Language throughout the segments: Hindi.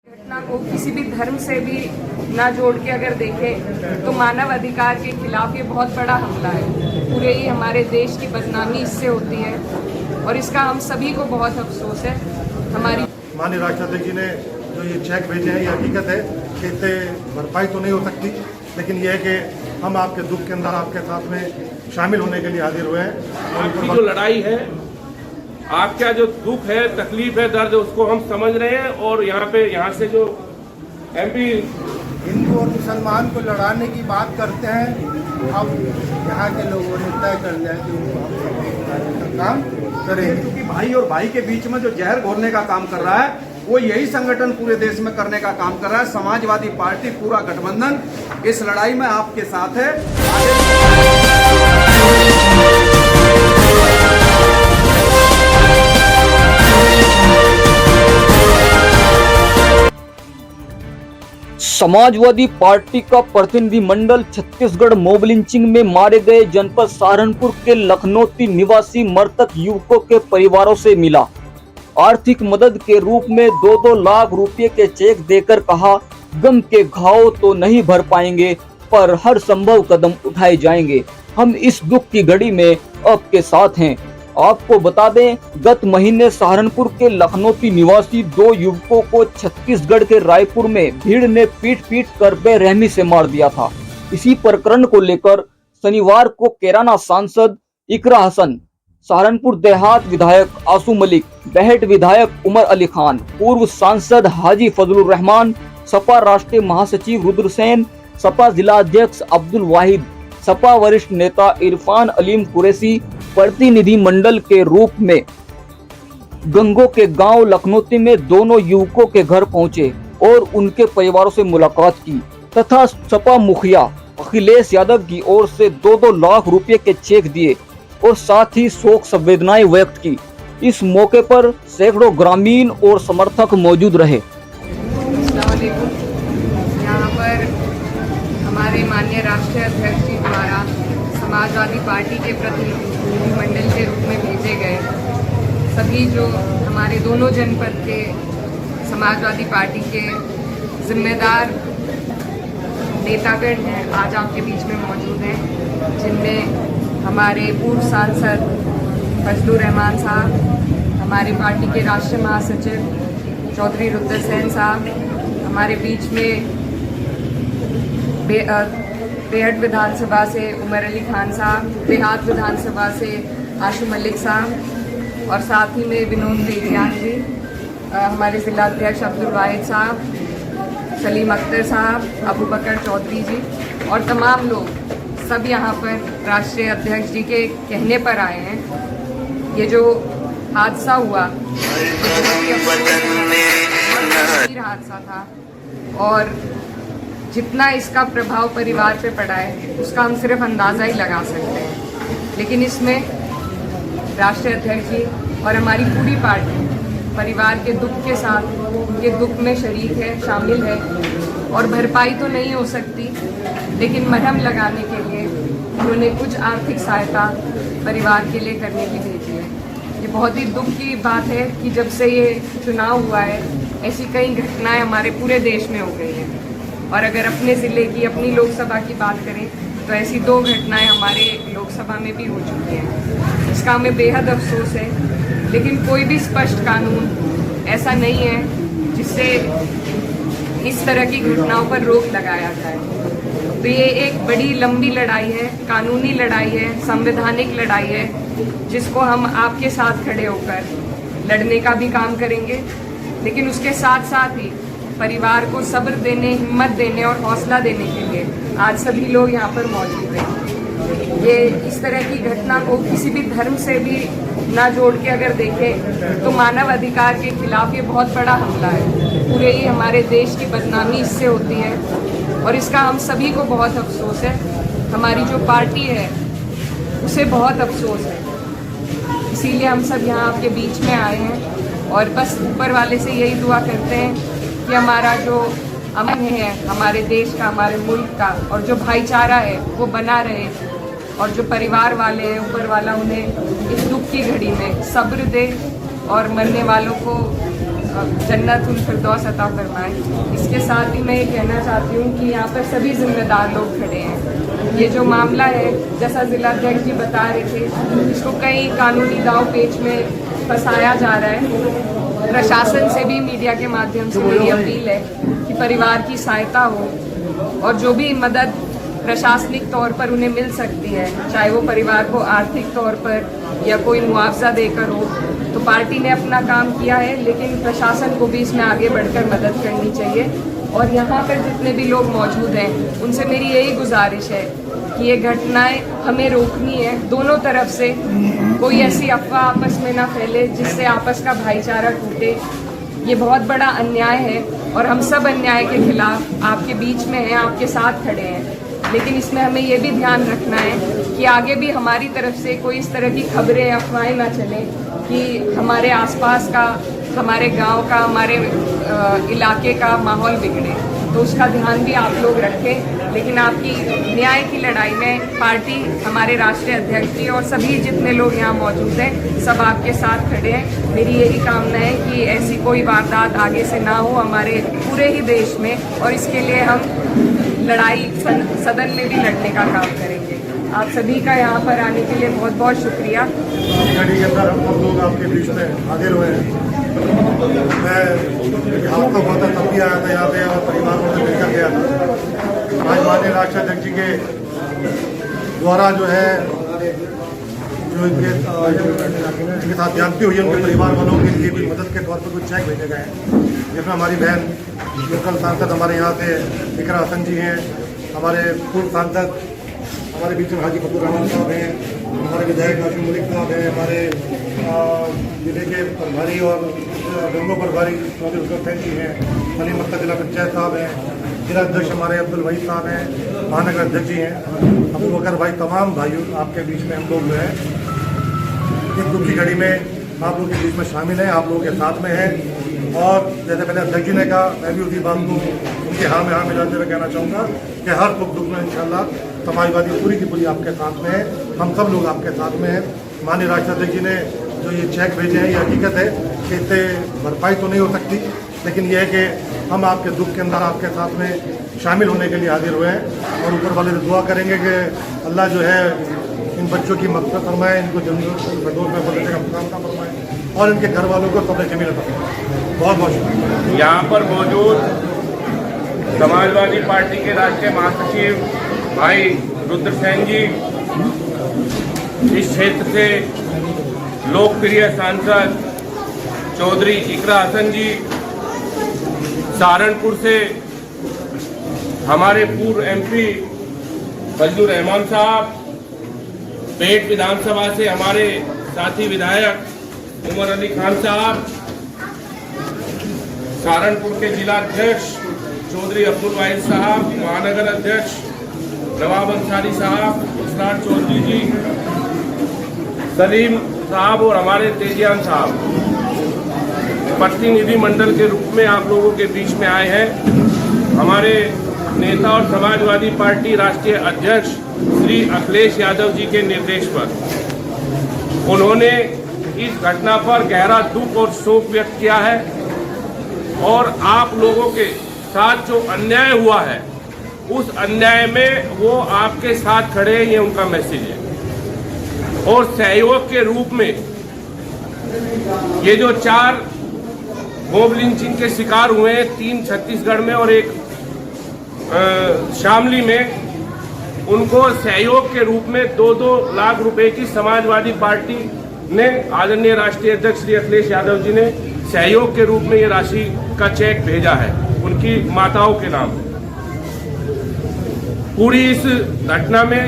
घटना को किसी भी धर्म से भी ना जोड़ के अगर देखें तो मानव अधिकार के खिलाफ ये बहुत बड़ा हमला है। पूरे ही हमारे देश की बदनामी इससे होती है और इसका हम सभी को बहुत अफसोस है। हमारी माननीय राष्ट्रपति जी ने जो ये चेक भेजे हैं, ये हकीकत है कि इससे भरपाई तो नहीं हो सकती, लेकिन ये है कि हम आपके दुख के अंदर आपके साथ में शामिल होने के लिए हाजिर हुए हैं। आपकी जो लड़ाई है, आपका जो दुख है, तकलीफ है, दर्द है, उसको हम समझ रहे हैं। और यहाँ से जो एमपी हिंदू और मुसलमान को लड़ाने की बात करते हैं, अब यहाँ के लोगों ने तय कर लिया कि उनको काम करेंगे, क्योंकि भाई और भाई के बीच में जो जहर घोलने का काम कर रहा है वो यही संगठन पूरे देश में करने का काम कर रहा है। समाजवादी पार्टी पूरा गठबंधन इस लड़ाई में आपके साथ है। समाजवादी पार्टी का प्रतिनिधिमंडल छत्तीसगढ़ मॉब लिंचिंग में मारे गए जनपद सहारनपुर के लखनौती निवासी मृतक युवकों के परिवारों से मिला। आर्थिक मदद के रूप में 2-2 लाख रुपए के चेक देकर कहा, गम के घाव तो नहीं भर पाएंगे पर हर संभव कदम उठाए जाएंगे। हम इस दुख की घड़ी में आपके साथ हैं। आपको बता दें, गत महीने सहारनपुर के लखनौती निवासी 2 युवकों को छत्तीसगढ़ के रायपुर में भीड़ ने पीट कर बेरहमी से मार दिया था। इसी प्रकरण को लेकर शनिवार को कैराना सांसद इकरा हसन, सहारनपुर देहात विधायक आसू मलिक, बेहट विधायक उमर अली खान, पूर्व सांसद हाजी फजलुर रहमान, सपा राष्ट्रीय महासचिव रुद्रसेन, सपा जिला अध्यक्ष अब्दुल वाहिद, सपा वरिष्ठ नेता इरफान अलीम कुरैशी प्रतिनिधि मंडल के रूप में गंगो के गांव लखनौती में दोनों युवकों के घर पहुंचे और उनके परिवारों से मुलाकात की तथा सपा मुखिया अखिलेश यादव की ओर से 2-2 लाख रुपए के चेक दिए और साथ ही शोक संवेदनाएं व्यक्त की। इस मौके पर सैकड़ों ग्रामीण और समर्थक मौजूद रहे। यहाँ पर हमारे माननीय राष्ट्रीय अध्यक्ष जी द्वारा समाजवादी पार्टी के प्रतिनिधिमंडल के रूप में भेजे गए सभी जो हमारे दोनों जनपद के समाजवादी पार्टी के जिम्मेदार नेतागण हैं, आज आपके बीच में मौजूद हैं, जिनमें हमारे पूर्व सांसद फजलुर रहमान साहब, हमारे पार्टी के राष्ट्रीय महासचिव चौधरी रुद्रसेन साहब, हमारे बीच में बेहट विधानसभा से उमर अली खान साहब, देहात विधानसभा से आशू मलिक साहब और साथ ही में विनोद बेटियान जी, हमारे जिला अध्यक्ष अब्दुल वाहिद साहब, सलीम अख्तर साहब, अबू बकर चौधरी जी और तमाम लोग सब यहाँ पर राष्ट्रीय अध्यक्ष जी के कहने पर आए हैं। ये जो हादसा हुआ हादसा था और जितना इसका प्रभाव परिवार पे पड़ा है उसका हम सिर्फ अंदाज़ा ही लगा सकते हैं, लेकिन इसमें राष्ट्रीय अध्यक्ष जी और हमारी पूरी पार्टी परिवार के दुख के साथ उनके दुख में शरीक है, शामिल है और भरपाई तो नहीं हो सकती, लेकिन मरहम लगाने के लिए उन्होंने कुछ आर्थिक सहायता परिवार के लिए करने की भेजी है। ये बहुत ही दुख की बात है कि जब से ये चुनाव हुआ है ऐसी कई घटनाएं हमारे पूरे देश में हो गई हैं और अगर अपने ज़िले की, अपनी लोकसभा की बात करें तो ऐसी 2 घटनाएं हमारे लोकसभा में भी हो चुकी हैं। इसका हमें बेहद अफसोस है, लेकिन कोई भी स्पष्ट कानून ऐसा नहीं है जिससे इस तरह की घटनाओं पर रोक लगाया जाए। तो ये एक बड़ी लंबी लड़ाई है, कानूनी लड़ाई है, संवैधानिक लड़ाई है, जिसको हम आपके साथ खड़े होकर लड़ने का भी काम करेंगे, लेकिन उसके साथ साथ ही परिवार को सब्र देने, हिम्मत देने और हौसला देने के लिए आज सभी लोग यहाँ पर मौजूद हैं। ये इस तरह की घटना को किसी भी धर्म से भी ना जोड़ के अगर देखें तो मानव अधिकार के खिलाफ ये बहुत बड़ा हमला है। पूरे ही हमारे देश की बदनामी इससे होती है और इसका हम सभी को बहुत अफसोस है। हमारी जो पार्टी है उसे बहुत अफसोस है, इसीलिए हम सब यहाँ आपके बीच में आए हैं और बस ऊपर वाले से यही दुआ करते हैं कि हमारा जो अमन है हमारे देश का, हमारे मुल्क का और जो भाईचारा है वो बना रहे और जो परिवार वाले हैं ऊपर वाला उन्हें इस दुख की घड़ी में सब्र दे और मरने वालों को जन्नतुल फिरदौस अता फरमाए। इसके साथ ही मैं ये कहना चाहती हूँ कि यहाँ पर सभी जिम्मेदार लोग खड़े हैं। ये जो मामला है, जैसा जिलाध्यक्ष जी बता रहे थे, इसको कई कानूनी दाव पेच में फंसाया जा रहा है। प्रशासन से भी मीडिया के माध्यम से मेरी अपील है कि परिवार की सहायता हो और जो भी मदद प्रशासनिक तौर पर उन्हें मिल सकती है, चाहे वो परिवार को आर्थिक तौर पर या कोई मुआवजा देकर हो, तो पार्टी ने अपना काम किया है, लेकिन प्रशासन को भी इसमें आगे बढ़कर मदद करनी चाहिए। और यहाँ पर जितने भी लोग मौजूद हैं, उनसे मेरी यही गुजारिश है कि ये घटनाएं हमें रोकनी है। दोनों तरफ से कोई ऐसी अफवाह आपस में ना फैले जिससे आपस का भाईचारा टूटे। ये बहुत बड़ा अन्याय है और हम सब अन्याय के खिलाफ आपके बीच में हैं, आपके साथ खड़े हैं। लेकिन इसमें हमें ये भी ध्यान रखना है कि आगे भी हमारी तरफ से कोई इस तरह की खबरें अफवाहें ना चलें कि हमारे आसपास का, हमारे गांव का, हमारे इलाके का माहौल बिगड़े। तो उसका ध्यान भी आप लोग रखें। लेकिन आपकी न्याय की लड़ाई में पार्टी, हमारे राष्ट्रीय अध्यक्ष जी और सभी जितने लोग यहाँ मौजूद हैं, सब आपके साथ खड़े हैं। मेरी यही कामना है कि ऐसी कोई वारदात आगे से ना हो हमारे पूरे ही देश में, और इसके लिए हम लड़ाई सदन में भी लड़ने का काम करेंगे। आप सभी का यहाँ पर आने के लिए बहुत बहुत शुक्रिया। गाड़ी के अंदर हम लोग आपके बीच में हाजिर हुए हैं। मैं आपका बहुत तब भी आया था यहाँ पे और परिवार को मिलकर गया था। आज माननीय राष्ट्रीय अध्यक्ष जी के द्वारा जो है, जो इनके साथ जानती हुई उनके परिवार वालों के लिए भी मदद के तौर पर कुछ चेक भेजे गए हैं, जिसमें हमारी बहन लोकल सांसद हमारे यहाँ से इकरा हसन जी हैं, हमारे पूर्व सांसद हमारे बीच में हाजी फतूर रहमान साहब हैं, हमारे विधायक नासिर मलिक साहब हैं, हमारे जिले के प्रभारी और गंगो प्रभारी चौधरी हुसैन जी हैं, अली मक्ता जिला पंचायत साहब हैं, जिला अध्यक्ष हमारे अब्दुल वहीद साहब हैं, महानगर अध्यक्ष जी हैं, अबू बकर भाई, तमाम भाइयों आपके बीच में हम लोग जो है इस दुख की घड़ी में आप लोग के बीच में शामिल हैं, आप लोगों के साथ में हैं। और जैसे पहले अध्यक्ष जी ने कहा, मैं भी उसी बात को उनके हाँ में हाँ मिलाते हुए कहना चाहूँगा कि हर दुख में इंशाल्लाह समाजवादी पूरी की पूरी आपके साथ में है, हम सब लोग आपके साथ में हैं। माननीय राष्ट्रीय अध्यक्ष जी ने जो ये चेक भेजे हैं, ये हकीकत है कि इससे भरपाई तो नहीं हो सकती, लेकिन यह है कि हम आपके दुख के अंदर आपके साथ में शामिल होने के लिए हाजिर हुए हैं और ऊपर वाले से दुआ करेंगे कि अल्लाह जो है इन बच्चों की मक़फ़िरत फरमाए, इनको जन्नतुल में बदलने का मुकाम का फरमाए और इनके घर वालों को सब्र जमील अता फरमाए। बहुत बहुत शुक्रिया। यहाँ पर मौजूद समाजवादी पार्टी के राष्ट्रीय महासचिव भाई रुद्रसेन जी, इस क्षेत्र से लोकप्रिय सांसद चौधरी इकरा हसन जी, सहारनपुर से हमारे पूर्व एमपी फजलुर रहमान साहब, पेट विधानसभा से हमारे साथी विधायक उमर अली खान साहब, सहारनपुर के जिला अध्यक्ष चौधरी अब्दुल वाहिद साहब, महानगर अध्यक्ष नवाब अंसारी साहब, इसरार चौधरी जी, सलीम साहब और हमारे तेजियान साहब प्रतिनिधि मंडल के रूप में आप लोगों के बीच में आए हैं। हमारे नेता और समाजवादी पार्टी राष्ट्रीय अध्यक्ष श्री अखिलेश यादव जी के निर्देश पर उन्होंने इस घटना पर गहरा दुख और शोक व्यक्त किया है और आप लोगों के साथ जो अन्याय हुआ है उस अन्याय में वो आपके साथ खड़े हैं, ये उनका मैसेज है। और सहयोग के रूप में ये जो 4 मोब लिंचिंग के शिकार हुए हैं, 3 छत्तीसगढ़ में और 1 शामली में, उनको सहयोग के रूप में 2-2 लाख रुपए की समाजवादी पार्टी ने, आदरणीय राष्ट्रीय अध्यक्ष श्री अखिलेश यादव जी ने सहयोग के रूप में ये राशि का चेक भेजा है उनकी माताओं के नाम। पूरी इस घटना में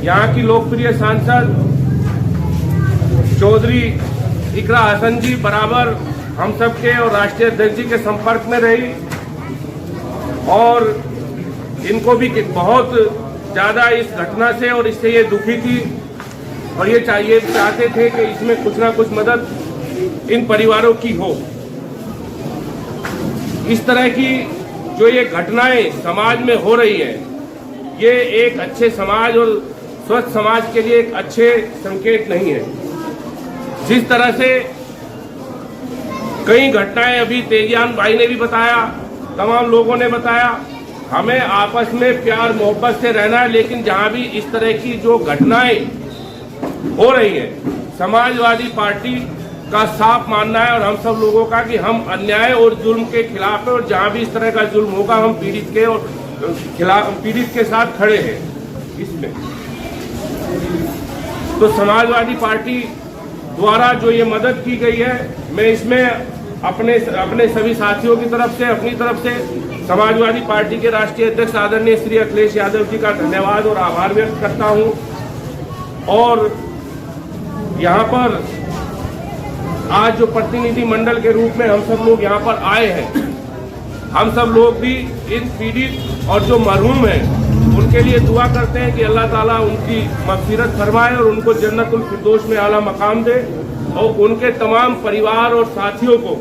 यहाँ की लोकप्रिय सांसद चौधरी इकरा हसन जी बराबर हम सबके और राष्ट्रीय अध्यक्ष जी के संपर्क में रही और इनको भी बहुत ज़्यादा इस घटना से और इससे ये दुखी थी और ये चाहते थे कि इसमें कुछ ना कुछ मदद इन परिवारों की हो। इस तरह की जो ये घटनाएं समाज में हो रही हैं, ये एक अच्छे समाज और स्वस्थ समाज के लिए एक अच्छे संकेत नहीं है। जिस तरह से कई घटनाएं अभी तेजियान भाई ने भी बताया, तमाम लोगों ने बताया, हमें आपस में प्यार मोहब्बत से रहना है। लेकिन जहां भी इस तरह की जो घटनाएं हो रही हैं, समाजवादी पार्टी का साफ मानना है और हम सब लोगों का कि हम अन्याय और जुल्म के खिलाफ है, और जहां भी इस तरह का जुल्म होगा हम पीड़ित के साथ खड़े हैं इसमें। तो समाजवादी पार्टी द्वारा जो ये मदद की गई है, मैं इसमें अपने सभी साथियों की तरफ से, अपनी तरफ से समाजवादी पार्टी के राष्ट्रीय अध्यक्ष आदरणीय श्री अखिलेश यादव जी का धन्यवाद और आभार व्यक्त करता हूं। और यहाँ पर आज जो प्रतिनिधि मंडल के रूप में हम सब लोग यहाँ पर आए हैं, हम सब लोग भी इन पीड़ित और जो मरहूम हैं उनके लिए दुआ करते हैं कि अल्लाह ताला उनकी मग़फ़िरत फरमाए और उनको जन्नतुल फिरदौस में आला मकाम दे, और उनके तमाम परिवार और साथियों को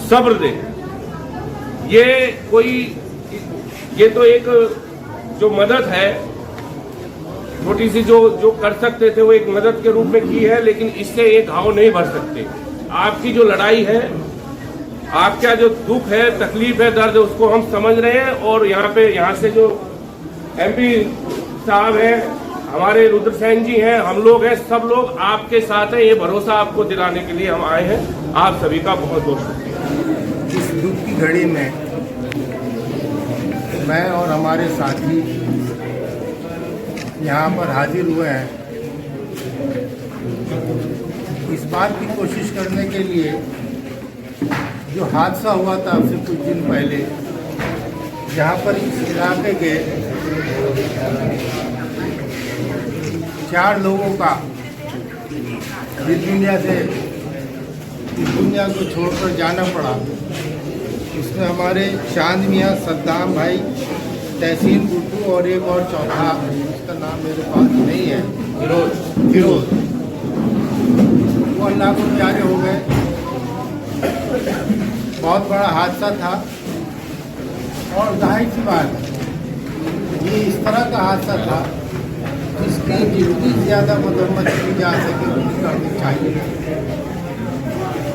सब्र दे। ये तो एक जो मदद है छोटी सी जो कर सकते थे वो एक मदद के रूप में की है, लेकिन इससे एक घाव नहीं भर सकते। आपकी जो लड़ाई है, आपका जो दुख है, तकलीफ है, दर्द है, उसको हम समझ रहे हैं। और यहाँ से जो MP साहब हैं, हमारे रुद्रसेन जी हैं, हम लोग हैं, सब लोग आपके साथ हैं। ये भरोसा आपको दिलाने के लिए हम आए हैं। आप सभी का बहुत बहुत शुक्रिया। इस दुख की घड़ी में मैं और हमारे साथी यहाँ पर हाजिर हुए हैं इस बात की कोशिश करने के लिए, जो हादसा हुआ था अब से कुछ दिन पहले, जहाँ पर इस इलाके के 4 लोगों का इस दुनिया को छोड़कर जाना पड़ा। इसमें हमारे चांद मियाँ, सद्दाम भाई, तहसीन गुड्डू और एक और चौथा, उसका नाम मेरे पास नहीं है, फिरोज, वो अल्लाह को प्यारे हो गए। बहुत बड़ा हादसा था और जाहिर सी बात ये इस तरह का हादसा था जिसकी जितनी ज़्यादा मरम्मत की जा सके उतनी करनी चाहिए।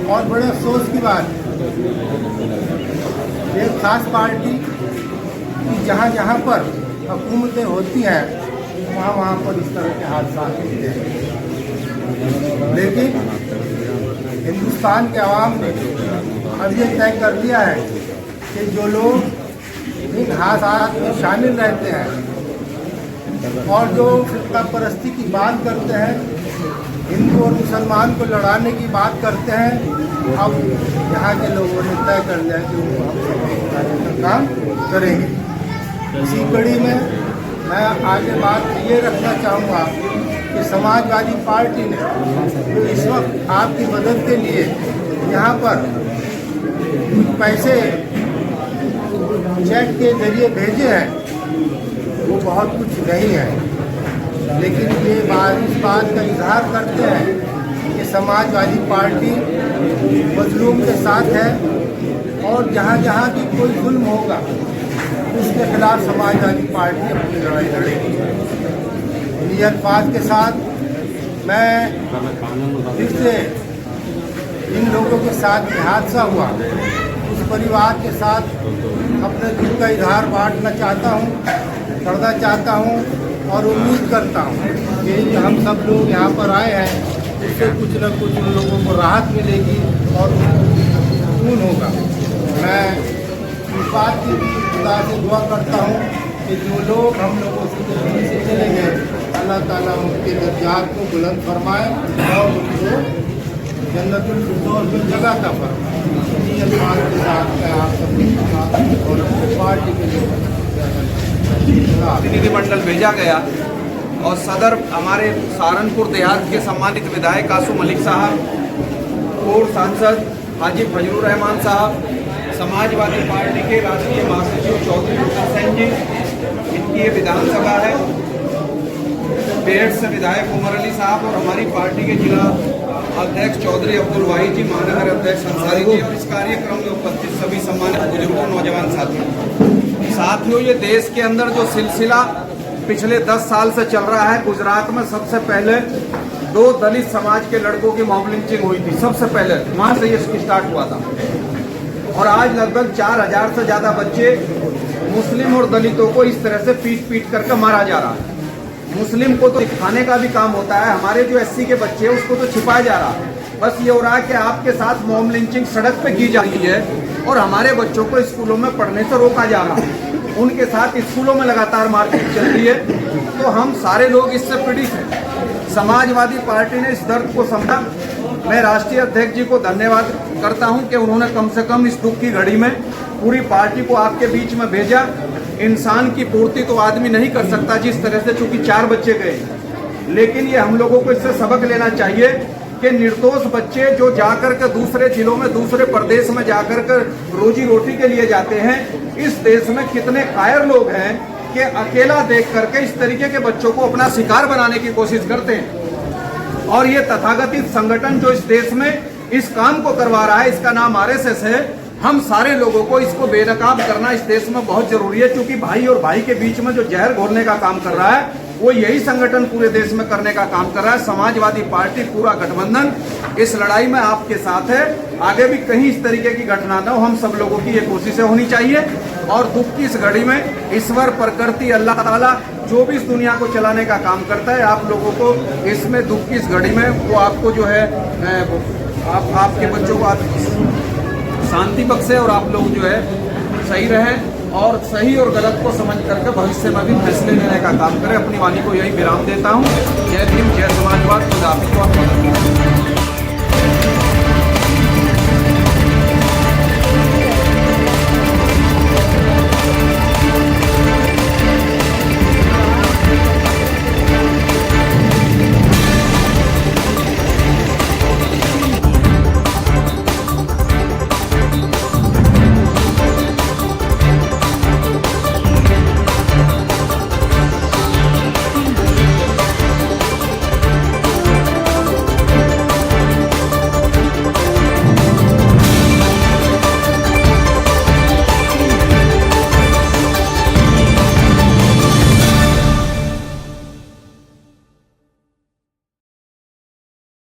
और बड़े अफसोस की बात, एक खास पार्टी कि जहाँ पर हुकूमतें होती हैं वहाँ पर इस तरह के हादसा होते हैं। लेकिन हिंदुस्तान के अवाम ने अब ये तय कर लिया है कि जो लोग इन हादसात में शामिल रहते हैं और जो फिरका परस्ती की बात करते हैं, हिंदू और मुसलमान को लड़ाने की बात करते हैं, अब यहाँ के लोगों ने तय कर लिया कि उनको हम काम करेंगे। इसी कड़ी में मैं आगे बात ये रखना चाहूँगा कि समाजवादी पार्टी ने जो इस वक्त आपकी मदद के लिए यहाँ पर कुछ पैसे चेक के जरिए भेजे हैं, वो बहुत कुछ नहीं है, लेकिन ये इस बात का इजहार करते हैं कि समाजवादी पार्टी मजलूम के साथ है और जहाँ भी कोई जुल्म होगा उसके खिलाफ समाजवादी पार्टी अपनी लड़ाई लड़ेगी। इन्हीं अल्फाज के साथ मैं फिर से इन लोगों के साथ हादसा हुआ उस परिवार के साथ अपने दुख का इजहार बांटना चाहता हूँ, करना चाहता हूँ और उम्मीद करता हूँ कि हम सब लोग यहाँ पर आए हैं उससे कुछ न कुछ उन लोगों को राहत मिलेगी और सुकून होगा। मैं इस बात की खुदा से दुआ करता हूँ कि जो लोग हम लोगों से चले गए, अल्लाह ताला उनके दर्जात को बुलंद फरमाए और उनको जन्नतुल फिरदौस में जगह का फरमाए। इसी अल्फाज के साथ मैं आप सभी और पार्टी के लोग प्रतिनिधिमंडल भेजा गया और सदर हमारे सहारनपुर देहात के सम्मानित विधायक कासू मलिक साहब, पूर्व सांसद हाजी फजलुर रहमान साहब, समाजवादी पार्टी के राष्ट्रीय महासचिव चौधरी रुद्रसेन जी, इनकी ये विधानसभा है, पेड़ से विधायक उमर अली साहब और हमारी पार्टी के जिला अध्यक्ष चौधरी अब्दुल वाहिद जी, महानगर अध्यक्ष अंसारी जी और इस कार्यक्रम में उपस्थित सभी सम्मानित बुजुर्गों, नौजवान साथियों, ये देश के अंदर जो सिलसिला पिछले 10 साल से चल रहा है, गुजरात में सबसे पहले 2 दलित समाज के लड़कों की मॉब लिंचिंग हुई थी, सबसे पहले वहां से ये स्टार्ट हुआ था। और आज लगभग 4000 से ज्यादा बच्चे मुस्लिम और दलितों को इस तरह से पीट करके मारा जा रहा है। मुस्लिम को तो दिखाने का भी काम होता है, हमारे जो SC के बच्चे हैं उसको तो छिपाया जा रहा है। बस ये हो रहा है कि आपके साथ मॉब लिंचिंग सड़क पे की जा रही है और हमारे बच्चों को स्कूलों में पढ़ने से रोका जा रहा है, उनके साथ स्कूलों में लगातार मारपीट चल रही है। तो हम सारे लोग इससे पीड़ित हैं। समाजवादी पार्टी ने इस दर्द को समझा। मैं राष्ट्रीय अध्यक्ष जी को धन्यवाद करता हूं कि उन्होंने कम से कम इस दुख की घड़ी में पूरी पार्टी को आपके बीच में भेजा। इंसान की पूर्ति तो आदमी नहीं कर सकता जिस तरह से, चूंकि 4 बच्चे गए, लेकिन ये हम लोगों को इससे सबक लेना चाहिए कि निर्दोष बच्चे जो जाकर के दूसरे जिलों में, दूसरे प्रदेश में जाकर के रोजी रोटी के लिए जाते हैं, इस देश में कितने कायर लोग हैं कि अकेला देख करके इस तरीके के बच्चों को अपना शिकार बनाने की कोशिश करते हैं। और ये तथाकथित संगठन जो इस देश में इस काम को करवा रहा है, इसका नाम RSS है। हम सारे लोगों को इसको बेनकाब करना इस देश में बहुत जरूरी है, क्योंकि भाई और भाई के बीच में जो जहर घोलने का काम कर रहा है वो यही संगठन पूरे देश में करने का काम कर रहा है। समाजवादी पार्टी, पूरा गठबंधन इस लड़ाई में आपके साथ है। आगे भी कहीं इस तरीके की घटना न हो, हम सब लोगों की ये कोशिशें होनी चाहिए। और दुख की इस घड़ी में ईश्वर, प्रकृति, अल्लाह ताला जो भी इस दुनिया को चलाने का काम करता है, आप लोगों को इसमें दुख की इस घड़ी में वो आपको जो है आपके बच्चों को शांति बख्शे और आप लोग जो है सही रहें और सही और गलत को समझ करके भविष्य में भी फैसले लेने का काम करें। अपनी वाणी को यही विराम देता हूँ। जय भीम, जय समाजवाद, खुदा हाफिज़।